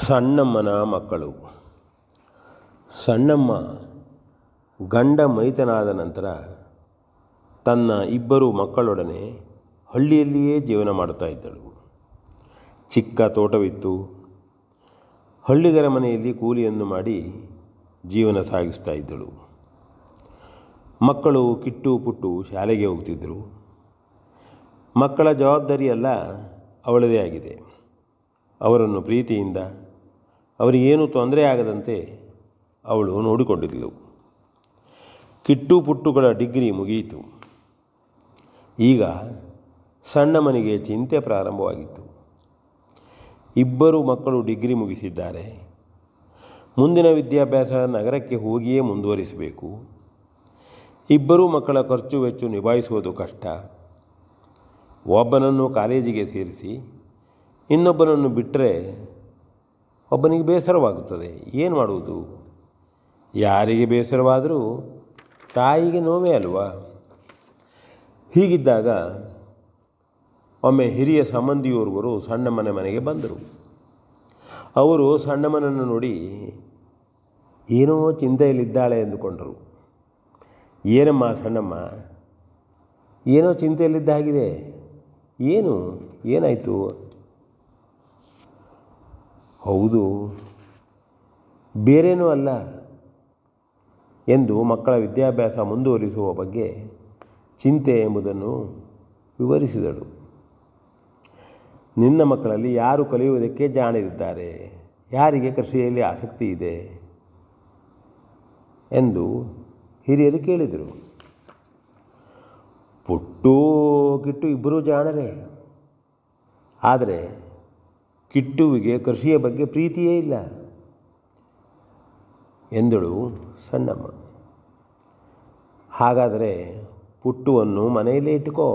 ಸಣ್ಣಮ್ಮನ ಮಕ್ಕಳು. ಸಣ್ಣಮ್ಮ ಗಂಡ ಮೈತನಾದ ನಂತರ ತನ್ನ ಇಬ್ಬರು ಮಕ್ಕಳೊಡನೆ ಹಳ್ಳಿಯಲ್ಲಿಯೇ ಜೀವನ ಮಾಡುತ್ತಾ ಇದ್ದಳು. ಚಿಕ್ಕ ತೋಟವಿತ್ತು. ಹಳ್ಳಿಗರ ಮನೆಯಲ್ಲಿ ಕೂಲಿಯನ್ನು ಮಾಡಿ ಜೀವನ ಸಾಗಿಸ್ತಾ ಇದ್ದಳು. ಮಕ್ಕಳು ಕಿಟ್ಟು ಪುಟ್ಟು ಶಾಲೆಗೆ ಹೋಗ್ತಿದ್ದರು. ಮಕ್ಕಳ ಜವಾಬ್ದಾರಿಯೆಲ್ಲ ಅವಳದೇ ಆಗಿದೆ. ಅವರನ್ನು ಪ್ರೀತಿಯಿಂದ ಅವರಿಗೇನು ತೊಂದರೆ ಆಗದಂತೆ ಅವಳು ನೋಡಿಕೊಂಡಿದ್ದಳು. ಕಿಟ್ಟು ಪುಟ್ಟುಗಳ ಡಿಗ್ರಿ ಮುಗಿಯಿತು. ಈಗ ಸಣ್ಣಮ್ಮನಿಗೆ ಚಿಂತೆ ಪ್ರಾರಂಭವಾಗಿತ್ತು. ಇಬ್ಬರು ಮಕ್ಕಳು ಡಿಗ್ರಿ ಮುಗಿಸಿದ್ದಾರೆ. ಮುಂದಿನ ವಿದ್ಯಾಭ್ಯಾಸ ನಗರಕ್ಕೆ ಹೋಗಿಯೇ ಮುಂದುವರಿಸಬೇಕು. ಇಬ್ಬರೂ ಮಕ್ಕಳ ಖರ್ಚು ವೆಚ್ಚ ನಿಭಾಯಿಸುವುದು ಕಷ್ಟ. ಒಬ್ಬನನ್ನು ಕಾಲೇಜಿಗೆ ಸೇರಿಸಿ ಇನ್ನೊಬ್ಬನನ್ನು ಬಿಟ್ಟರೆ ಒಬ್ಬನಿಗೆ ಬೇಸರವಾಗುತ್ತದೆ. ಏನು ಮಾಡುವುದು? ಯಾರಿಗೆ ಬೇಸರವಾದರೂ ತಾಯಿಗೆ ನೋವೇ ಅಲ್ವಾ? ಹೀಗಿದ್ದಾಗ ಒಮ್ಮೆ ಹಿರಿಯ ಸಂಬಂಧಿಯೋರ್ವರು ಸಣ್ಣಮ್ಮನ ಮನೆಗೆ ಬಂದರು. ಅವರು ಸಣ್ಣಮ್ಮನನ್ನು ನೋಡಿ ಏನೋ ಚಿಂತೆಯಲ್ಲಿದ್ದಾಳೆ ಎಂದುಕೊಂಡರು. ಏನಮ್ಮ ಸಣ್ಣಮ್ಮ, ಏನೋ ಚಿಂತೆಯಲ್ಲಿದ್ದಾಗಿದೆ, ಏನಾಯಿತು? ಹೌದು, ಬೇರೇನೂ ಅಲ್ಲ ಎಂದು ಮಕ್ಕಳ ವಿದ್ಯಾಭ್ಯಾಸ ಮುಂದುವರಿಸುವ ಬಗ್ಗೆ ಚಿಂತೆ ಎಂಬುದನ್ನು ವಿವರಿಸಿದಳು. ನಿನ್ನ ಮಕ್ಕಳಲ್ಲಿ ಯಾರು ಕಲಿಯುವುದಕ್ಕೆ ಜಾಣರಿದ್ದಾರೆ, ಯಾರಿಗೆ ಕೃಷಿಯಲ್ಲಿ ಆಸಕ್ತಿ ಇದೆ ಎಂದು ಹಿರಿಯರು ಕೇಳಿದರು. ಪುಟ್ಟು ಕಿಟ್ಟು ಇಬ್ಬರೂ ಜಾಣರೇ. ಆದರೆ ಕಿಟ್ಟುವಿಗೆ ಕೃಷಿಯ ಬಗ್ಗೆ ಪ್ರೀತಿಯೇ ಇಲ್ಲ ಎಂದಳು ಸಣ್ಣಮ್ಮ. ಹಾಗಾದರೆ ಪುಟ್ಟುವನ್ನು ಮನೆಯಲ್ಲೇ ಇಟ್ಟುಕೋ.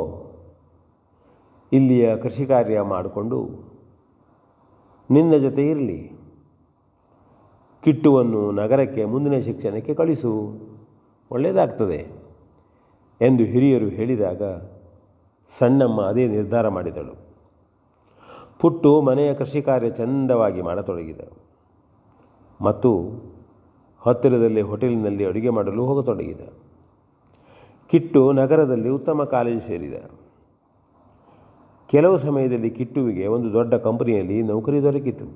ಇಲ್ಲಿಯ ಕೃಷಿ ಕಾರ್ಯ ಮಾಡಿಕೊಂಡು ನಿನ್ನ ಜೊತೆ ಇರಲಿ. ಕಿಟ್ಟುವನ್ನು ನಗರಕ್ಕೆ ಮುಂದಿನ ಶಿಕ್ಷಣಕ್ಕೆ ಕಳಿಸು, ಒಳ್ಳೆಯದಾಗ್ತದೆ ಎಂದು ಹಿರಿಯರು ಹೇಳಿದಾಗ ಸಣ್ಣಮ್ಮ ಅದೇ ನಿರ್ಧಾರ ಮಾಡಿದಳು. ಪುಟ್ಟು ಮನೆಯ ಕೃಷಿ ಕಾರ್ಯ ಚಂದವಾಗಿ ಮಾಡತೊಡಗಿದ ಮತ್ತು ಹತ್ತಿರದಲ್ಲಿ ಹೋಟೆಲಿನಲ್ಲಿ ಅಡುಗೆ ಮಾಡಲು ಹೋಗತೊಡಗಿದ. ಕಿಟ್ಟು ನಗರದಲ್ಲಿ ಉತ್ತಮ ಕಾಲೇಜು ಸೇರಿದ. ಕೆಲವು ಸಮಯದಲ್ಲಿ ಕಿಟ್ಟುವಿಗೆ ಒಂದು ದೊಡ್ಡ ಕಂಪನಿಯಲ್ಲಿ ನೌಕರಿ ದೊರಕಿತು.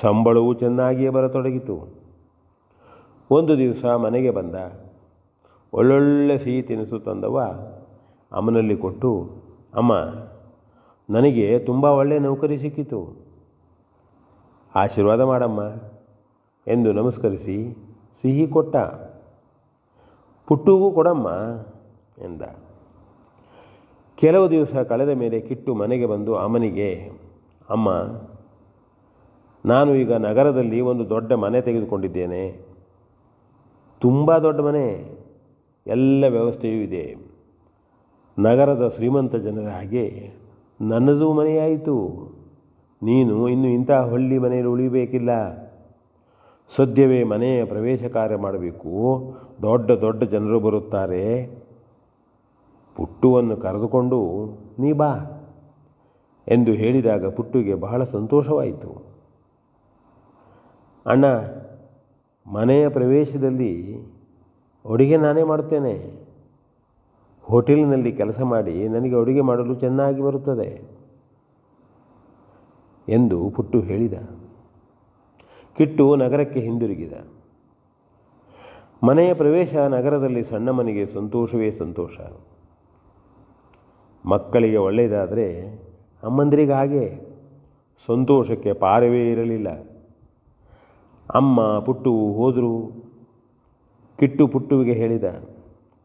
ಸಂಬಳವೂ ಚೆನ್ನಾಗಿಯೇ ಬರತೊಡಗಿತು. ಒಂದು ದಿವಸ ಮನೆಗೆ ಬಂದ. ಒಳ್ಳೊಳ್ಳೆ ಸಿಹಿ ತಿನಿಸು ತಂದವ ಅಮ್ಮನಲ್ಲಿ ಕೊಟ್ಟು, ಅಮ್ಮ, ನನಗೆ ತುಂಬ ಒಳ್ಳೆಯ ನೌಕರಿ ಸಿಕ್ಕಿತು, ಆಶೀರ್ವಾದ ಮಾಡಮ್ಮ ಎಂದು ನಮಸ್ಕರಿಸಿ ಸಿಹಿ ಕೊಟ್ಟ. ಪುಟ್ಟುಗೂ ಕೊಡಮ್ಮ ಎಂದ. ಕೆಲವು ದಿವಸ ಕಳೆದ ಮೇಲೆ ಕಿಟ್ಟು ಮನೆಗೆ ಬಂದು ಅಮ್ಮನಿಗೆ, ಅಮ್ಮ, ನಾನು ಈಗ ನಗರದಲ್ಲಿ ಒಂದು ದೊಡ್ಡ ಮನೆ ತೆಗೆದುಕೊಂಡಿದ್ದೇನೆ. ತುಂಬ ದೊಡ್ಡ ಮನೆ, ಎಲ್ಲ ವ್ಯವಸ್ಥೆಯೂ ಇದೆ. ನಗರದ ಶ್ರೀಮಂತ ಜನರ ಹಾಗೆ ನನ್ನದೂ ಮನೆಯಾಯಿತು. ನೀನು ಇನ್ನು ಇಂಥ ಹಳ್ಳಿ ಮನೆಯಲ್ಲಿ ಉಳಿಬೇಕಿಲ್ಲ. ಸದ್ಯವೇ ಮನೆಯ ಪ್ರವೇಶ ಕಾರ್ಯ ಮಾಡಬೇಕು. ದೊಡ್ಡ ದೊಡ್ಡ ಜನರು ಬರುತ್ತಾರೆ. ಪುಟ್ಟುವನ್ನು ಕರೆದುಕೊಂಡು ನೀ ಬಾ ಎಂದು ಹೇಳಿದಾಗ ಪುಟ್ಟುಗೆ ಬಹಳ ಸಂತೋಷವಾಯಿತು. ಅಣ್ಣ, ಮನೆಯ ಪ್ರವೇಶದಲ್ಲಿ ಅಡುಗೆ ನಾನೇ ಮಾಡುತ್ತೇನೆ. ಹೋಟೆಲಿನಲ್ಲಿ ಕೆಲಸ ಮಾಡಿ ನನಗೆ ಅಡುಗೆ ಮಾಡಲು ಚೆನ್ನಾಗಿ ಬರುತ್ತದೆ ಎಂದು ಪುಟ್ಟು ಹೇಳಿದ. ಕಿಟ್ಟು ನಗರಕ್ಕೆ ಹಿಂದಿರುಗಿದ. ಮನೆಯ ಪ್ರವೇಶ ನಗರದಲ್ಲಿ ಸಣ್ಣಮ್ಮನಿಗೆ ಸಂತೋಷವೇ ಸಂತೋಷ. ಮಕ್ಕಳಿಗೆ ಒಳ್ಳೆಯದಾದರೆ ಅಮ್ಮಂದಿರಿಗೆ ಹಾಗೆ ಸಂತೋಷಕ್ಕೆ ಪಾರವೇ ಇರಲಿಲ್ಲ. ಅಮ್ಮ ಪುಟ್ಟು ಹೋದರು. ಕಿಟ್ಟು ಪುಟ್ಟುವಿಗೆ ಹೇಳಿದ,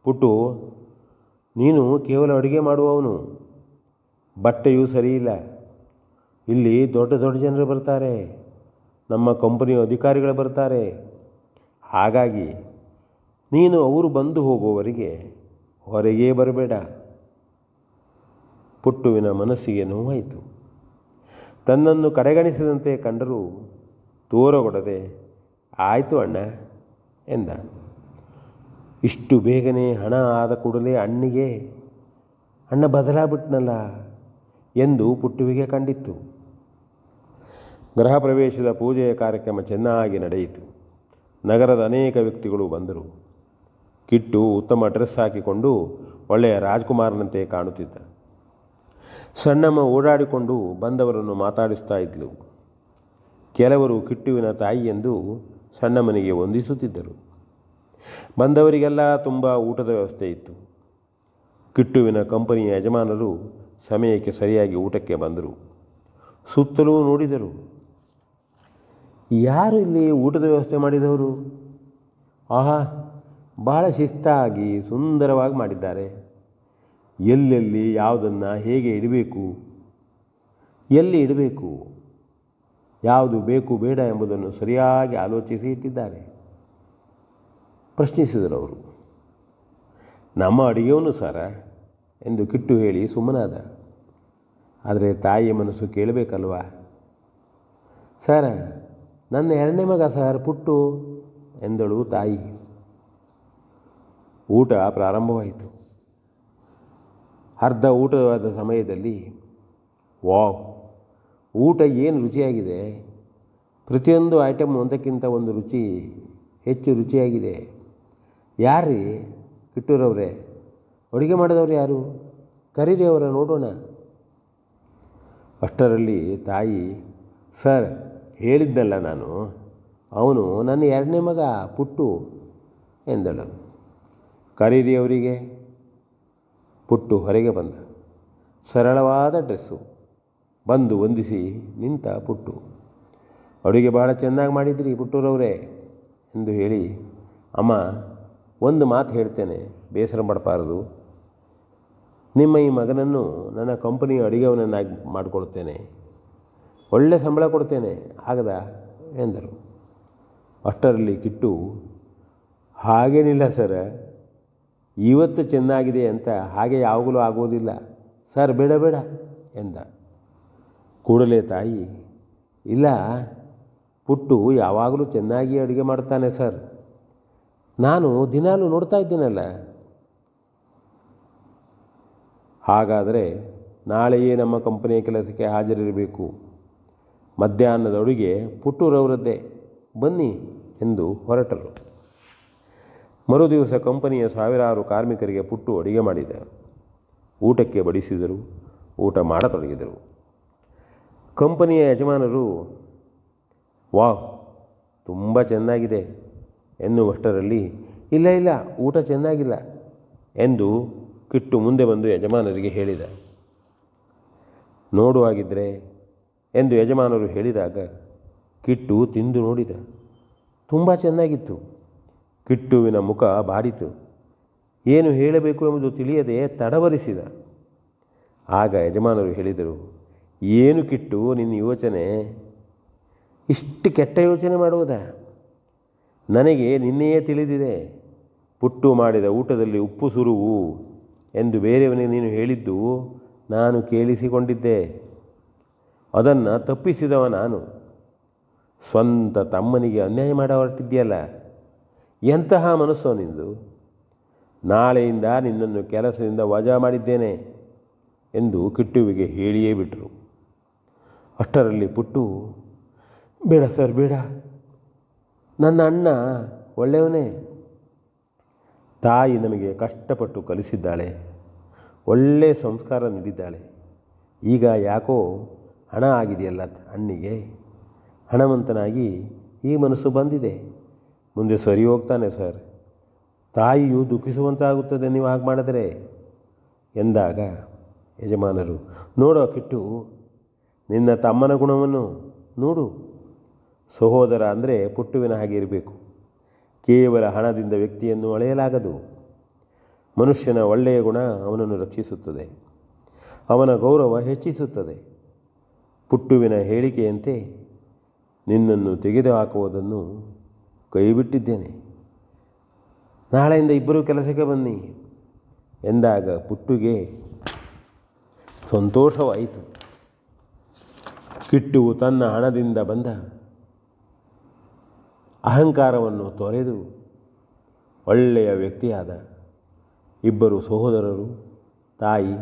ಪುಟ್ಟು, ನೀನು ಕೇವಲ ಅಡುಗೆ ಮಾಡುವವನು, ಬಟ್ಟೆಯೂ ಸರಿಯಿಲ್ಲ. ಇಲ್ಲಿ ದೊಡ್ಡ ದೊಡ್ಡ ಜನರು ಬರ್ತಾರೆ, ನಮ್ಮ ಕಂಪನಿಯ ಅಧಿಕಾರಿಗಳು ಬರ್ತಾರೆ. ಹಾಗಾಗಿ ನೀನು ಅವರು ಬಂದು ಹೋಗುವವರೆಗೆ ಹೊರಗೇ ಬರಬೇಡ. ಪುಟ್ಟುವಿನ ಮನಸ್ಸಿಗೆ ನೋವಾಯಿತು. ತನ್ನನ್ನು ಕಡೆಗಣಿಸಿದಂತೆ ಕಂಡರೂ ತೋರಗೊಡದೆ ಆಯಿತು ಅಣ್ಣ ಎಂದ. ಇಷ್ಟು ಬೇಗನೆ ಹಣ ಆದ ಕೂಡಲೇ ಅಣ್ಣ ಬದಲಾಗ್ಬಿಟ್ನಲ್ಲ ಎಂದು ಪುಟ್ಟುವಿಗೆ ಕಂಡಿತ್ತು. ಗೃಹ ಪ್ರವೇಶದ ಪೂಜೆಯ ಕಾರ್ಯಕ್ರಮ ಚೆನ್ನಾಗಿ ನಡೆಯಿತು. ನಗರದ ಅನೇಕ ವ್ಯಕ್ತಿಗಳು ಬಂದರು. ಕಿಟ್ಟು ಉತ್ತಮ ಡ್ರೆಸ್ ಹಾಕಿಕೊಂಡು ಒಳ್ಳೆಯ ರಾಜ್ಕುಮಾರನಂತೆ ಕಾಣುತ್ತಿದ್ದ. ಸಣ್ಣಮ್ಮ ಓಡಾಡಿಕೊಂಡು ಬಂದವರನ್ನು ಮಾತಾಡಿಸ್ತಾ ಇದ್ಲು. ಕೆಲವರು ಕಿಟ್ಟುವಿನ ತಾಯಿ ಎಂದು ಸಣ್ಣಮ್ಮನಿಗೆ ವಂದಿಸುತ್ತಿದ್ದರು. ಬಂದವರಿಗೆಲ್ಲ ತುಂಬ ಊಟದ ವ್ಯವಸ್ಥೆ ಇತ್ತು. ಕಿಟ್ಟುವಿನ ಕಂಪನಿಯ ಯಜಮಾನರು ಸಮಯಕ್ಕೆ ಸರಿಯಾಗಿ ಊಟಕ್ಕೆ ಬಂದರು. ಸುತ್ತಲೂ ನೋಡಿದರು. ಯಾರು ಇಲ್ಲಿ ಊಟದ ವ್ಯವಸ್ಥೆ ಮಾಡಿದವರು? ಆಹಾ, ಬಹಳ ಶಿಸ್ತಾಗಿ ಸುಂದರವಾಗಿ ಮಾಡಿದ್ದಾರೆ. ಎಲ್ಲೆಲ್ಲಿ ಯಾವುದನ್ನು ಹೇಗೆ ಇಡಬೇಕು, ಎಲ್ಲಿ ಇಡಬೇಕು, ಯಾವುದು ಬೇಕು ಬೇಡ ಎಂಬುದನ್ನು ಸರಿಯಾಗಿ ಆಲೋಚಿಸಿ ಇಟ್ಟಿದ್ದಾರೆ ಪ್ರಶ್ನಿಸಿದರು ಅವರು. ನಮ್ಮ ಅಡುಗೆಯವನು ಸರ ಎಂದು ಕಿಟ್ಟು ಹೇಳಿ ಸುಮ್ಮನಾದ. ಆದರೆ ತಾಯಿಯ ಮನಸ್ಸು ಕೇಳಬೇಕಲ್ವಾ? ಸರ, ನನ್ನ ಎರಡನೇ ಮಗ ಸರ್, ಪುಟ್ಟು ಎಂದಳು ತಾಯಿ. ಊಟ ಪ್ರಾರಂಭವಾಯಿತು. ಅರ್ಧ ಊಟವಾದ ಸಮಯದಲ್ಲಿ, ವಾವ್, ಊಟ ಏನು ರುಚಿಯಾಗಿದೆ! ಪ್ರತಿಯೊಂದು ಐಟಮ್ ಒಂದಕ್ಕಿಂತ ಒಂದು ಹೆಚ್ಚು ರುಚಿಯಾಗಿದೆ. ಯಾರ್ರೀ? ಕಿಟ್ಟೂರವ್ರೆ. ಅಡುಗೆ ಮಾಡಿದವ್ರು ಯಾರು? ಕರೀರಿ ಅವರ ನೋಡೋಣ. ಅಷ್ಟರಲ್ಲಿ ತಾಯಿ, ಸರ್, ಹೇಳಿದ್ನಲ್ಲ ನಾನು, ಅವನು ನನ್ನ ಎರಡನೇ ಮಗ ಪುಟ್ಟು ಎಂದಳು. ಕರೀರಿ ಅವರಿಗೆ. ಪುಟ್ಟು ಹೊರಗೆ ಬಂದ. ಸರಳವಾದ ಡ್ರೆಸ್ಸು. ಬಂದು ವಂದಿಸಿ ನಿಂತ ಪುಟ್ಟು. ಅಡುಗೆ ಭಾಳ ಚೆನ್ನಾಗಿ ಮಾಡಿದ್ರಿ ಪುಟ್ಟೂರವರೇ ಎಂದು ಹೇಳಿ, ಅಮ್ಮ, ಒಂದು ಮಾತು ಹೇಳ್ತೇನೆ, ಬೇಸರ ಪಡಬಾರದು. ನಿಮ್ಮ ಈ ಮಗನನ್ನು ನನ್ನ ಕಂಪನಿಯ ಅಡುಗೆಯವನನ್ನಾಗಿ ಮಾಡಿಕೊಡ್ತೇನೆ. ಒಳ್ಳೆ ಸಂಬಳ ಕೊಡ್ತೇನೆ, ಆಗದಾ ಎಂದರು. ಅಷ್ಟರಲ್ಲಿ ಕಿಟ್ಟು, ಹಾಗೇನಿಲ್ಲ ಸರ್, ಇವತ್ತು ಚೆನ್ನಾಗಿದೆ ಅಂತ ಹಾಗೆ ಯಾವಾಗಲೂ ಆಗೋದಿಲ್ಲ ಸರ್, ಬೇಡ ಬೇಡ ಎಂದ. ಕೂಡಲೇ ತಾಯಿ, ಇಲ್ಲ, ಪುಟ್ಟು ಯಾವಾಗಲೂ ಚೆನ್ನಾಗಿ ಅಡುಗೆ ಮಾಡ್ತಾನೆ ಸರ್, ನಾನು ದಿನಾಲೂ ನೋಡ್ತಾ ಇದ್ದೀನಲ್ಲ. ಹಾಗಾದರೆ ನಾಳೆಯೇ ನಮ್ಮ ಕಂಪನಿಯ ಕೆಲಸಕ್ಕೆ ಹಾಜರಿರಬೇಕು. ಮಧ್ಯಾಹ್ನದ ಅಡುಗೆ ಪುಟ್ಟೂರವರದ್ದೇ, ಬನ್ನಿ ಎಂದು ಹೊರಟರು. ಮರುದಿವಸ ಕಂಪನಿಯ ಸಾವಿರಾರು ಕಾರ್ಮಿಕರಿಗೆ ಪುಟ್ಟು ಅಡುಗೆ ಮಾಡಿದ. ಊಟಕ್ಕೆ ಬಡಿಸಿದರು. ಊಟ ಮಾಡತೊಡಗಿದರು. ಕಂಪನಿಯ ಯಜಮಾನರು, ವಾಹ್, ತುಂಬ ಚೆನ್ನಾಗಿದೆ ಎನ್ನುವಷ್ಟರಲ್ಲಿ, ಇಲ್ಲ ಇಲ್ಲ, ಊಟ ಚೆನ್ನಾಗಿಲ್ಲ ಎಂದು ಕಿಟ್ಟು ಮುಂದೆ ಬಂದು ಯಜಮಾನರಿಗೆ ಹೇಳಿದ. ನೋಡುವಾಗಿದ್ದರೆ ಎಂದು ಯಜಮಾನರು ಹೇಳಿದಾಗ ಕಿಟ್ಟು ತಿಂದು ನೋಡಿದ. ತುಂಬ ಚೆನ್ನಾಗಿತ್ತು. ಕಿಟ್ಟುವಿನ ಮುಖ ಬಾಡಿತು. ಏನು ಹೇಳಬೇಕು ಎಂಬುದು ತಿಳಿಯದೆ ತಡವರಿಸಿದ. ಆಗ ಯಜಮಾನರು ಹೇಳಿದರು, ಏನು ಕಿಟ್ಟು ನಿನ್ನ ಯೋಚನೆ? ಇಷ್ಟು ಕೆಟ್ಟ ಯೋಚನೆ ಮಾಡುವುದಾ? ನನಗೆ ನಿನ್ನೆಯೇ ತಿಳಿದಿದೆ. ಪುಟ್ಟು ಮಾಡಿದ ಊಟದಲ್ಲಿ ಉಪ್ಪು ಸುರುವು ಎಂದು ಬೇರೆಯವನಿಗೆ ನೀನು ಹೇಳಿದ್ದು ನಾನು ಕೇಳಿಸಿಕೊಂಡಿದ್ದೆ. ಅದನ್ನು ತಪ್ಪಿಸಿದವ ನಾನು. ಸ್ವಂತ ತಮ್ಮನಿಗೆ ಅನ್ಯಾಯ ಮಾಡ ಹೊರಟಿದ್ಯಲ್ಲ, ಎಂತಹ ಮನಸ್ಸೋ ನಿಂದು? ನಾಳೆಯಿಂದ ನಿನ್ನನ್ನು ಕೆಲಸದಿಂದ ವಜಾ ಮಾಡಿದ್ದೇನೆ ಎಂದು ಕಿಟ್ಟುವಿಗೆ ಹೇಳಿಯೇ ಬಿಟ್ಟರು. ಅಷ್ಟರಲ್ಲಿ ಪುಟ್ಟು, ಬೇಡ ಸರ್, ಬೇಡ, ನನ್ನ ಅಣ್ಣ ಒಳ್ಳೆಯವನೇ. ತಾಯಿ ನಮಗೆ ಕಷ್ಟಪಟ್ಟು ಕಲಿಸಿದ್ದಾಳೆ, ಒಳ್ಳೆಯ ಸಂಸ್ಕಾರ ನೀಡಿದ್ದಾಳೆ. ಈಗ ಯಾಕೋ ಹಣ ಆಗಿದೆಯಲ್ಲ ಅಣ್ಣಿಗೆ, ಹಣವಂತನಾಗಿ ಈ ಮನಸ್ಸು ಬಂದಿದೆ. ಮುಂದೆ ಸರಿ ಹೋಗ್ತಾನೆ ಸರ್. ತಾಯಿಯು ದುಃಖಿಸುವಂತಾಗುತ್ತದೆ ನೀವು ಹಾಗೆ ಮಾಡಿದರೆ ಎಂದಾಗ ಯಜಮಾನರು, ನೋಡೋ ಕಿಟ್ಟು, ನಿನ್ನ ತಮ್ಮನ ಗುಣವನ್ನು ನೋಡು. ಸಹೋದರ ಅಂದರೆ ಪುಟ್ಟುವಿನ ಹಾಗೆ ಇರಬೇಕು. ಕೇವಲ ಹಣದಿಂದ ವ್ಯಕ್ತಿಯನ್ನು ಅಳೆಯಲಾಗದು. ಮನುಷ್ಯನ ಒಳ್ಳೆಯ ಗುಣ ಅವನನ್ನು ರಕ್ಷಿಸುತ್ತದೆ, ಅವನ ಗೌರವ ಹೆಚ್ಚಿಸುತ್ತದೆ. ಪುಟ್ಟುವಿನ ಹೇಳಿಕೆಯಂತೆ ನಿನ್ನನ್ನು ತೆಗೆದುಹಾಕುವುದನ್ನು ಕೈಬಿಟ್ಟಿದ್ದೇನೆ. ನಾಳೆಯಿಂದ ಇಬ್ಬರೂ ಕೆಲಸಕ್ಕೆ ಬನ್ನಿ ಎಂದಾಗ ಪುಟ್ಟುಗೆ ಸಂತೋಷವಾಯಿತು. ಕಿಟ್ಟು ತನ್ನ ಹಣದಿಂದ ಬಂದ ಅಹಂಕಾರವನ್ನು ತೊರೆದು ಒಳ್ಳೆಯ ವ್ಯಕ್ತಿಯಾದ. ಇಬ್ಬರು ಸಹೋದರರು, ತಾಯಿ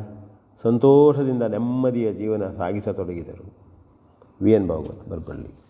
ಸಂತೋಷದಿಂದ ನೆಮ್ಮದಿಯ ಜೀವನ ಸಾಗಿಸತೊಡಗಿದರು. V N Bhagavat ಬರಪಳ್ಳಿ.